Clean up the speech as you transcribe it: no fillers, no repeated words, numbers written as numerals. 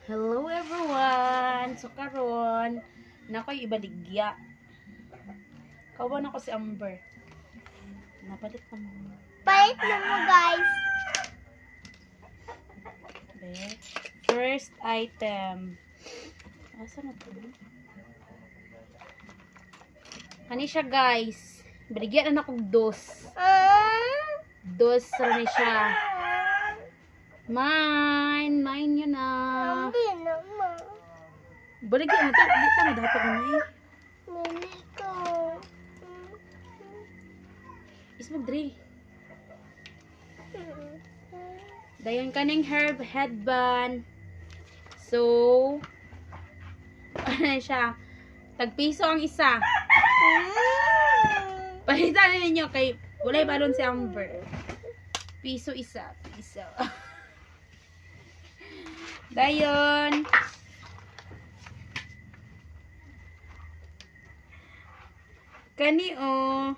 Hello everyone! So karon, nakoy ibaligya. Kawan ako si Amber. Napalit na mo. Palit na mo, guys. Okay. First item. Asa na to? Kani siya guys. Baligyan na akong dos. Dos ra ni siya. Mine yun na. Hindi naman. Baligyan mo to. Hindi ka na dato ko na eh. Nili ko. Ismag dre. Dayon kaning herb headband. So, ano siya? Tagpiso ang isa. Palitan ninyo kay walay balon si Amber. Piso isa. Piso. Dayon. Kani oh.